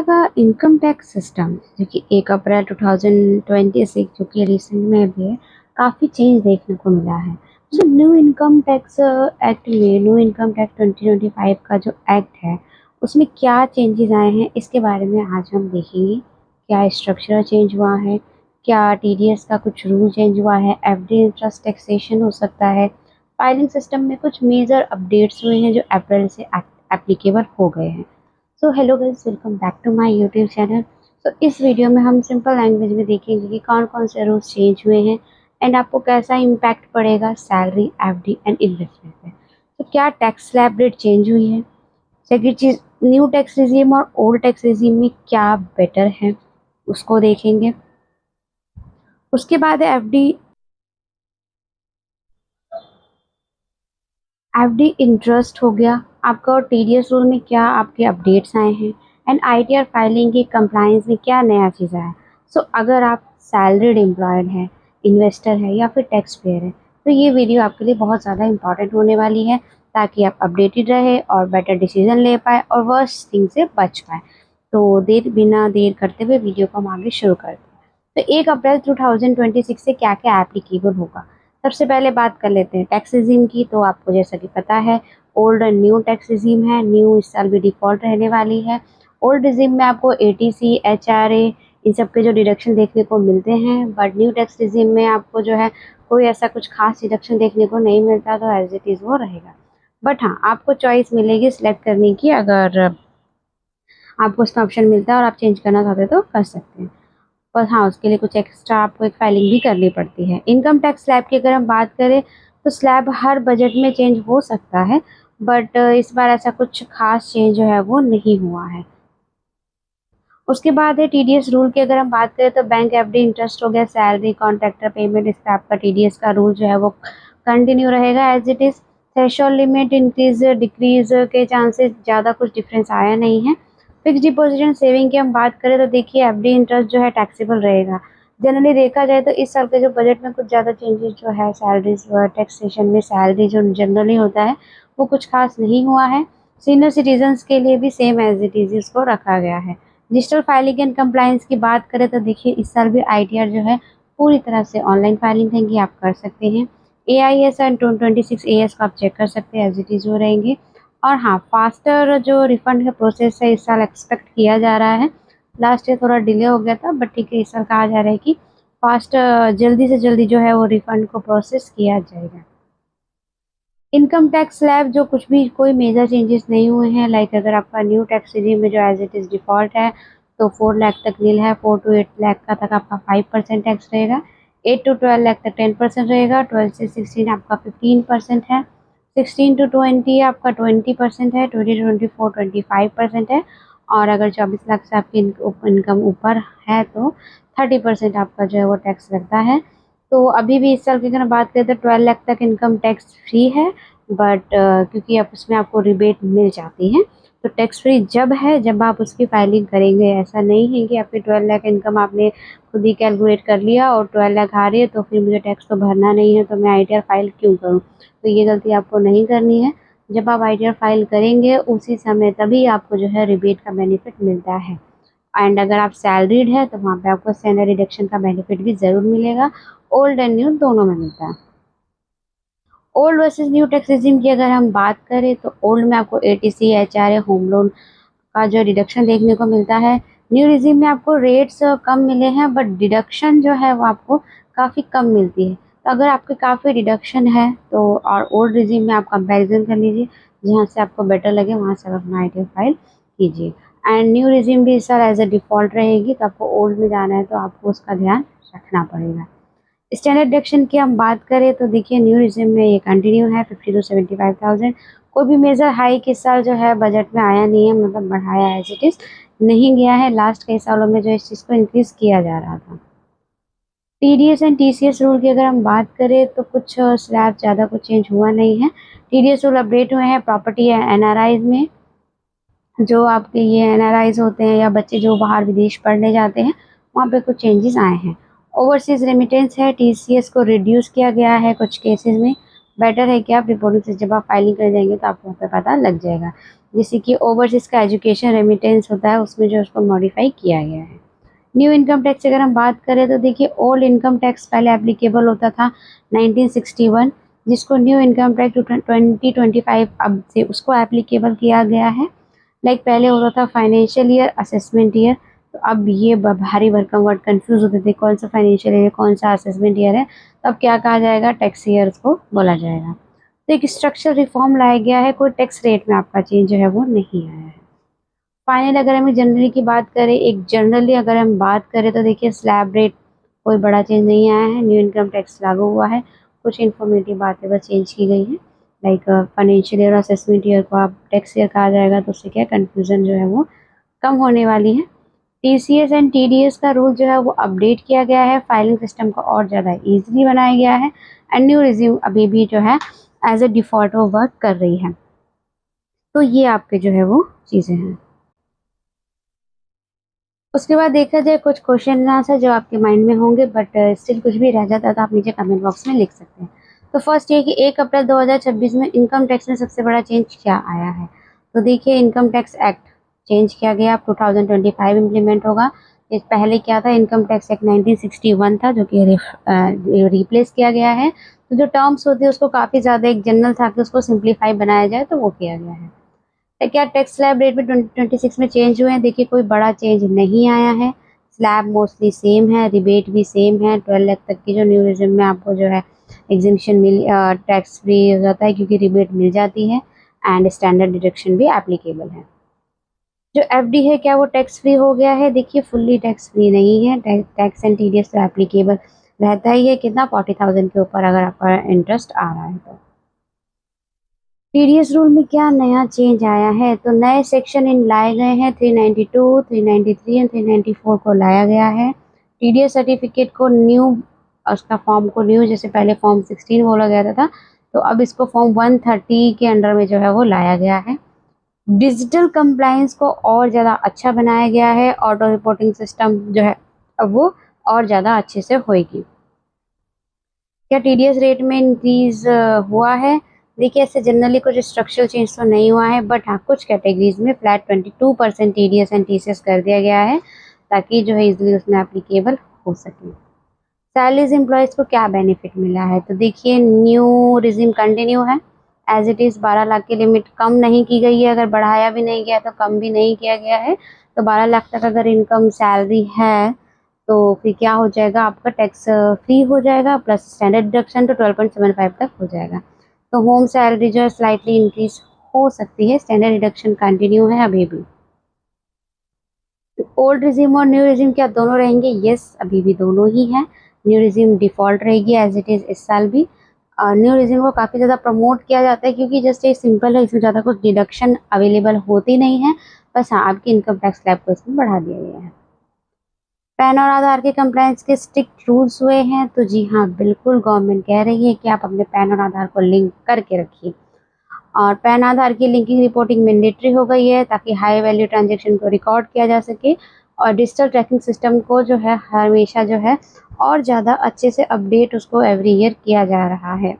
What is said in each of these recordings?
India का income tax system जो कि 1 अप्रैल 2026 जो कि रिसेंट में भी है, काफ़ी चेंज देखने को मिला है। जो न्यू इनकम टैक्स एक्ट में न्यू इनकम टैक्स 2025 का जो एक्ट है, उसमें क्या चेंजेस आए हैं इसके बारे में आज हम देखेंगे। क्या स्ट्रक्चर चेंज हुआ है, क्या टीडीएस का कुछ रूल चेंज हुआ है, एफडी इंटरेस्ट टैक्सेशन हो सकता है, फाइलिंग सिस्टम में कुछ मेजर अपडेट्स हुए हैं जो अप्रैल से एप्लीकेबल हो गए हैं। So hello guys, welcome back to my YouTube channel. तो इस वीडियो में हम सिंपल लैंग्वेज में देखेंगे कि कौन कौन से रूल्स चेंज हुए हैं एंड आपको कैसा इम्पैक्ट पड़ेगा सैलरी, एफडी एंड इन्वेस्टमेंट पे। तो क्या टैक्स स्लैब रेट चेंज हुई है, सेकंड चीज़ न्यू टैक्स रिजीम और ओल्ड टैक्स रिजीम में क्या बेटर है उसको देखेंगे। उसके बाद है एफडी इंटरेस्ट हो गया आपका, और टीडीएस रूल में क्या आपके अपडेट्स आए हैं एंड आईटीआर फाइलिंग की कंप्लायंस में क्या नया चीज़ आया है। सो अगर आप सैलरीड एम्प्लॉयड हैं, इन्वेस्टर है या फिर टैक्स पेयर है, तो ये वीडियो आपके लिए बहुत ज़्यादा इंपॉर्टेंट होने वाली है ताकि आप अपडेटेड रहे और बेटर डिसीजन ले पाए और वर्स्ट थिंग से बच पाए। तो बिना देर करते हुए वीडियो को हम आगे शुरू करते हैं। तो 1 अप्रैल 2026 से क्या क्या एप्लीकेबल होगा। सबसे पहले बात कर लेते हैं टैक्स रिजीम की। तो आपको जैसा कि पता है, ओल्ड और न्यू टैक्स रिजीम है। न्यू इस साल भी डिफ़ॉल्ट रहने वाली है। ओल्ड रिजीम में आपको एटीसी, एचआरए इन सब के जो डिडक्शन देखने को मिलते हैं, बट न्यू टैक्स रिजीम में आपको जो है कोई ऐसा कुछ खास डिडक्शन देखने को नहीं मिलता, तो एज इट इज़ वो रहेगा। बट हाँ, आपको चॉइस मिलेगी सिलेक्ट करने की, अगर आपको उसका ऑप्शन मिलता है और आप चेंज करना चाहते हैं तो कर सकते हैं। पर हाँ, उसके लिए कुछ एक्स्ट्रा आपको एक फाइलिंग भी करनी पड़ती है। इनकम टैक्स स्लैब की अगर हम बात करें तो स्लैब हर बजट में चेंज हो सकता है, बट इस बार ऐसा कुछ खास चेंज जो है वो नहीं हुआ है। उसके बाद है टीडीएस रूल की अगर हम बात करें तो बैंक एफडी इंटरेस्ट हो गया, सैलरी, कॉन्ट्रैक्टर पेमेंट, इस पर आपका टीडीएस का रूल जो है वो कंटिन्यू रहेगा as it is. Threshold limit increase decrease के चांसेस ज़्यादा कुछ डिफरेंस आया नहीं है। फिक्स डिपॉजिट एंड सेविंग की हम बात करें तो देखिए एफडी इंटरेस्ट जो है टैक्सेबल रहेगा। जनरली देखा जाए तो इस साल के जो बजट में कुछ ज़्यादा चेंजेस जो है सैलरीज टैक्सेशन में, सैलरी जो जनरली होता है वो कुछ खास नहीं हुआ है। सीनियर सिटीजन्स के लिए भी सेम एज इट इज़ इसको रखा गया है। डिजिटल फाइलिंग एंड कंप्लायंस की बात करें तो देखिए इस साल भी आईटीआर जो है पूरी तरह से ऑनलाइन फाइलिंग रहेंगी, आप कर सकते हैं। एआईएस एंड 26 एएस को आप चेक कर सकते हैं, एज इट इज़ वो रहेंगे। और हाँ, फास्टर जो रिफंड का प्रोसेस है इस साल एक्सपेक्ट किया जा रहा है। लास्ट ईयर थोड़ा डिले हो गया था, बट ठीक है, इस साल कहा जा रहा है कि फास्ट जल्दी से जल्दी जो है वो रिफंड को प्रोसेस किया जाएगा। इनकम टैक्स स्लैब जो कुछ भी कोई मेजर चेंजेस नहीं हुए हैं, लाइक अगर आपका न्यू टैक्स रिजीम में जो एज इट इज़ डिफ़ॉल्ट है तो 4 लाख तक नील है, 4 to 8 लाख का तक आपका 5% टैक्स रहेगा, 8 to 12 लाख तक 10% रहेगा, 12 से 16 आपका 15% है, 16 to 20 आपका 20% है, 20 to 24 25% है, और अगर 24 लाख से आपकी इनकम ऊपर है तो 30% आपका जो है वो टैक्स लगता है। तो अभी भी इस साल की अगर बात करें तो 12 लाख तक इनकम टैक्स फ्री है, बट क्योंकि आप उसमें आपको रिबेट मिल जाती है, तो टैक्स फ्री जब है जब आप उसकी फाइलिंग करेंगे। ऐसा नहीं है कि आपकी 12 लाख इनकम आपने खुद ही कैलकुलेट कर लिया और 12 लाख आ रही है तो फिर मुझे टैक्स तो भरना नहीं है तो मैं आईटीआर फाइल क्यों करूँ। तो ये गलती आपको नहीं करनी है। जब आप आईटीआर फाइल करेंगे उसी समय तभी आपको जो है रिबेट का बेनिफिट मिलता है। एंड अगर आप सैलरीड है तो वहाँ पे आपको सैलरी डिडक्शन का बेनिफिट भी ज़रूर मिलेगा। ओल्ड एंड न्यू दोनों में मिलता है। Old versus new tax regime की अगर हम बात करें तो ओल्ड में आपको एटीसी, एचआरए, होम लोन का जो डिडक्शन देखने को मिलता है। न्यू रिजीम में आपको रेट्स कम मिले हैं, बट डिडक्शन जो है वो आपको काफ़ी कम मिलती है। तो अगर आपके काफ़ी डिडक्शन है तो और ओल्ड रिजीम में आप कंपैरिजन कर लीजिए, जहाँ से आपको बेटर लगे वहाँ से आप अपना आईटीआर फाइल कीजिए। एंड न्यू रिजीम भी इस साल एज ए डिफ़ॉल्ट रहेगी, तो आपको ओल्ड में जाना है तो आपको उसका ध्यान रखना पड़ेगा। स्टैंडर्ड डिडक्शन की हम बात करें तो देखिए न्यू रिजीम में ये कंटिन्यू है 50 to 75,000। कोई भी मेजर हाइक इस साल जो है बजट में आया नहीं है, मतलब बढ़ाया एज इट इज़ नहीं गया है। लास्ट कई सालों में जो इस चीज़ को इंक्रीज़ किया जा रहा था। टीडीएस एंड टीसीएस रूल की अगर हम बात करें तो कुछ स्लैब ज़्यादा कुछ चेंज हुआ नहीं है। टीडीएस रूल अपडेट हुए हैं प्रॉपर्टी एनआरआईज में। जो आपके ये एनआरआईज होते हैं या बच्चे जो बाहर विदेश पढ़ने जाते हैं, वहाँ पे कुछ चेंजेस आए हैं। ओवरसीज़ रेमिटेंस है, टीसीएस को रिड्यूस किया गया है कुछ केसेस में, बेटर है कि आप रिपोर्टिंग से जब आप फाइलिंग कर जाएंगे तो आपको वहाँ पे पता लग जाएगा। जैसे कि ओवरसीज का एजुकेशन रेमिटेंस होता है, उसमें जो उसको मॉडिफाई किया गया है। न्यू इनकम टैक्स अगर हम बात करें तो देखिए ओल्ड इनकम टैक्स पहले एप्लीकेबल होता था 1961, जिसको न्यू इनकम टैक्स 2025 अब से उसको एप्लीकेबल किया गया है। लाइक पहले होता था फाइनेंशियल ईयर, असेसमेंट ईयर, तो अब ये भारी भरकम वर्ड कंफ्यूज होते थे कौन सा फाइनेंशियल ईयर कौन सा असेसमेंट ईयर है, तो अब क्या कहा जाएगा, टैक्स ईयर उसको बोला जाएगा। तो एक स्ट्रक्चर रिफॉर्म लाया गया है, कोई टैक्स रेट में आपका चेंज जो है वो नहीं आया है। फाइनल अगर हम जनरली की बात करें, एक जनरली अगर हम बात करें तो देखिए स्लैब रेट कोई बड़ा चेंज नहीं आया है, न्यू इनकम टैक्स लागू हुआ है, कुछ इन्फॉर्मेटिव बातें बस चेंज की गई है। लाइक फाइनेंशियल ईयर और असेसमेंट ईयर को आप टैक्स ईयर कहा जाएगा, तो उससे क्या कन्फ्यूजन जो है वो कम होने वाली है। टीसीएस एंड टीडीएस का रूल जो है वो अपडेट किया गया है, फाइलिंग सिस्टम को और ज़्यादा ईजिली बनाया गया है, एंड न्यू रिज्यूम अभी भी जो है एज ए डिफ़ॉल्ट वो वर्क कर रही है। तो ये आपके जो है वो चीज़ें हैं। उसके बाद देखा जाए कुछ क्वेश्चन आंसर जो आपके माइंड में होंगे, बट स्टिल कुछ भी रह जाता है तो आप नीचे कमेंट बॉक्स में लिख सकते हैं। तो फर्स्ट ये कि 1 अप्रैल 2026 में इनकम टैक्स में सबसे बड़ा चेंज क्या आया है। तो देखिए इनकम टैक्स एक्ट चेंज किया गया, अब 2025 इम्प्लीमेंट होगा। इस पहले क्या था, इनकम टैक्स एक्ट 1961 था जो कि रिप्लेस किया गया है। तो जो टर्म्स होते हैं उसको काफ़ी ज़्यादा एक जनरल था कि उसको सिंप्लीफाई बनाया जाए, तो वो किया गया है। क्या टैक्स स्लैब रेट में 2026 में चेंज हुए हैं, देखिए कोई बड़ा चेंज नहीं आया है। स्लैब मोस्टली सेम है, रिबेट भी सेम है। 12 लाख तक की जो न्यू रिज्यूम में आपको जो है एग्जिम्पशन मिल टैक्स फ्री हो जाता है क्योंकि रिबेट मिल जाती है, एंड स्टैंडर्ड डिडक्शन भी एप्लीकेबल है। जो एफडी है क्या वो टैक्स फ्री हो गया है, देखिए फुल्ली टैक्स फ्री नहीं है, टैक्स एंड टीडीएस तो एप्लीकेबल रहता ही है, कितना 40,000 के ऊपर अगर आपका इंटरेस्ट आ रहा है तो। टीडीएस रूल में क्या नया चेंज आया है, तो नए सेक्शन इन लाए गए हैं, 392, 393 एंड 394 को लाया गया है। टीडीएस सर्टिफिकेट को न्यू, उसका फॉर्म को न्यू, जैसे पहले फॉर्म 16 बोला गया था, तो अब इसको फॉर्म 130 के अंडर में जो है वो लाया गया है। डिजिटल कंप्लायंस को और ज़्यादा अच्छा बनाया गया है, ऑटो रिपोर्टिंग सिस्टम जो है अब वो और ज़्यादा अच्छे से होएगी। क्या टीडीएस रेट में इंक्रीज हुआ है, देखिए ऐसे जनरली कुछ स्ट्रक्चरल चेंज तो नहीं हुआ है, बट हाँ कुछ कैटेगरीज में फ्लैट 22% टीडीएस एंड टीसीएस कर दिया गया है ताकि जो है इजीली उसमें एप्लीकेबल हो सके। सैलरीज एम्प्लॉयज़ को क्या बेनिफिट मिला है, तो देखिए न्यू रिजिम कंटिन्यू है एज इट इज़। 12 लाख की लिमिट कम नहीं की गई है, अगर बढ़ाया भी नहीं गया तो कम भी नहीं किया गया है। तो 12 लाख तक अगर इनकम सैलरी है तो फिर क्या हो जाएगा, आपका टैक्स फ्री हो जाएगा, प्लस स्टैंडर्ड डिडक्शन तो 12.75 तक हो जाएगा। तो होम सैलरी जो है स्लाइटली इंक्रीज हो सकती है, स्टैंडर्ड डिडक्शन कंटिन्यू है अभी भी। ओल्ड रिजिम और न्यू रिजिम क्या दोनों रहेंगे, यस अभी भी दोनों ही हैं। न्यू रिजिम डिफ़ॉल्ट रहेगी एज इट इज़ इस साल भी। न्यू रिजिम को काफ़ी ज़्यादा प्रमोट किया जाता है क्योंकि जस्ट एक सिंपल है, इसमें ज़्यादा कुछ डिडक्शन अवेलेबल होती नहीं है, बस हाँ आपकी इनकम टैक्स स्लैब को इसमें बढ़ा दिया गया है। पैन और आधार के कंप्लायंस के स्ट्रिक्ट रूल्स हुए हैं, तो जी हाँ बिल्कुल गवर्नमेंट कह रही है कि आप अपने पैन और आधार को लिंक करके रखिए, और पैन आधार की लिंकिंग रिपोर्टिंग मैंडेटरी हो गई है ताकि हाई वैल्यू ट्रांजैक्शन को रिकॉर्ड किया जा सके, और डिजिटल ट्रैकिंग सिस्टम को जो है हमेशा जो है और ज़्यादा अच्छे से अपडेट उसको एवरी ईयर किया जा रहा है।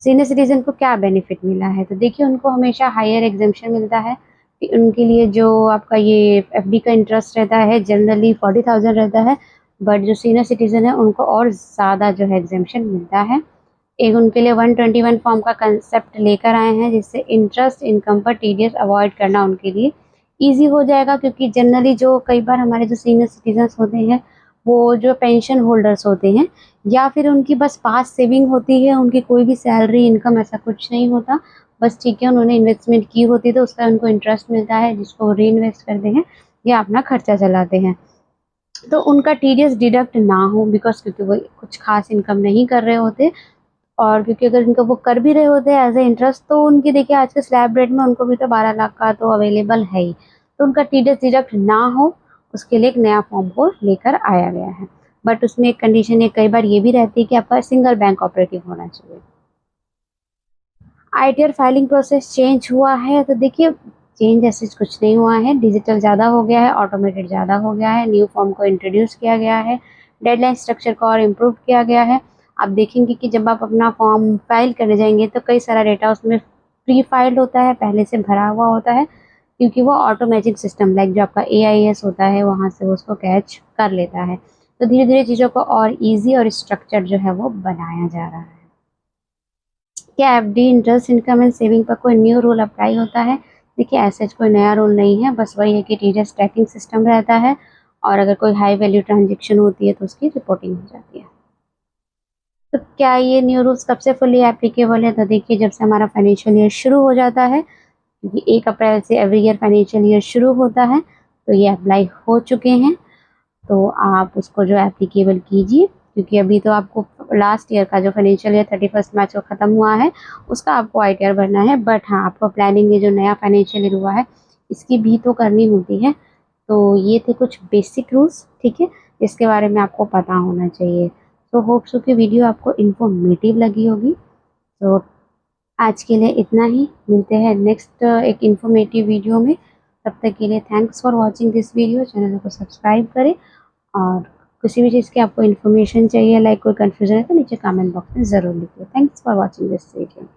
सीनियर सिटीजन को क्या बेनिफिट मिला है, तो देखिए उनको हमेशा हायर एग्जेम्पशन मिलता है कि उनके लिए जो आपका ये एफडी का इंटरेस्ट रहता है जनरली 40,000 रहता है, बट जो सीनियर सिटीजन है उनको और ज़्यादा जो है एग्जेम्पशन मिलता है। एक उनके लिए 121 फॉर्म का कंसेप्ट लेकर आए हैं जिससे इंटरेस्ट इनकम पर टीडीएस अवॉइड करना उनके लिए इजी हो जाएगा, क्योंकि जनरली जो कई बार हमारे जो सीनियर सिटीजन्स होते हैं वो जो पेंशन होल्डर्स होते हैं या फिर उनकी बस पास सेविंग होती है, उनकी कोई भी सैलरी इनकम ऐसा कुछ नहीं होता, बस ठीक है उन्होंने इन्वेस्टमेंट की होती है तो उसका उनको इंटरेस्ट मिलता है जिसको री इन्वेस्ट करते हैं या अपना खर्चा चलाते हैं। तो उनका टीडीएस डिडक्ट ना हो, बिकॉज क्योंकि वो कुछ खास इनकम नहीं कर रहे होते, और क्योंकि अगर इनका वो कर भी रहे होते हैं एज ए इंटरेस्ट तो उनकी देखिए आज के स्लैब रेट में उनको भी तो 12 लाख का तो अवेलेबल है ही, तो उनका टीडीएस डिडक्ट ना हो उसके लिए एक नया फॉर्म को लेकर आया गया है। बट उसमें एक कंडीशन है, कई बार ये भी रहती है कि आपका सिंगल बैंक ऑपरेटिव होना चाहिए। आईटीआर फाइलिंग प्रोसेस चेंज हुआ है, तो देखिए चेंज ऐसे कुछ नहीं हुआ है, डिजिटल ज़्यादा हो गया है, ऑटोमेटेड ज़्यादा हो गया है, न्यू फॉर्म को इंट्रोड्यूस किया गया है, डेडलाइन स्ट्रक्चर को और इम्प्रूव किया गया है, आप देखेंगे कि जब आप अपना फॉर्म फाइल करने जाएंगे तो कई सारा डेटा उसमें प्री फाइल्ड होता है, पहले से भरा हुआ होता है, क्योंकि वो ऑटोमेटिक सिस्टम लाइक जो आपका AIS होता है वहाँ से वो उसको कैच कर लेता है। तो धीरे धीरे चीज़ों को और ईजी और स्ट्रक्चर जो है वो बनाया जा रहा है। क्या FD interest income and saving पर कोई न्यू रूल अप्लाई होता है? देखिए ऐसा कोई नया रूल नहीं है, बस वही है कि TDS ट्रैकिंग सिस्टम रहता है और अगर कोई हाई वैल्यू ट्रांजेक्शन होती है तो उसकी रिपोर्टिंग हो जाती है। तो क्या ये न्यू रूल्स कब से फुली एप्लीकेबल है? तो देखिए जब से हमारा फाइनेंशियल ईयर शुरू हो जाता है, क्योंकि 1 अप्रैल से एवरी ईयर फाइनेंशियल ईयर शुरू होता है, तो ये अप्लाई हो चुके हैं। तो आप उसको जो एप्लीकेबल कीजिए, क्योंकि अभी तो आपको लास्ट ईयर का जो फाइनेंशियल ईयर 31 मार्च को ख़त्म हुआ है उसका आपको ITR भरना है, बट हाँ आपको प्लानिंग ये जो नया फाइनेंशियल ईयर हुआ है इसकी भी तो करनी होती है। तो ये थे कुछ बेसिक रूल्स, ठीक है, जिसके बारे में आपको पता होना चाहिए। तो होप सो कि वीडियो आपको इन्फॉर्मेटिव लगी होगी। तो आज के लिए इतना ही, मिलते हैं नेक्स्ट एक इन्फॉर्मेटिव वीडियो में। तब तक के लिए thanks for watching this video. Channel को सब्सक्राइब करें और किसी भी चीज़ की आपको इन्फॉर्मेशन चाहिए, लाइक कोई कन्फ्यूजन है तो नीचे कमेंट बॉक्स में ज़रूर लिखिए। Thanks for watching this video.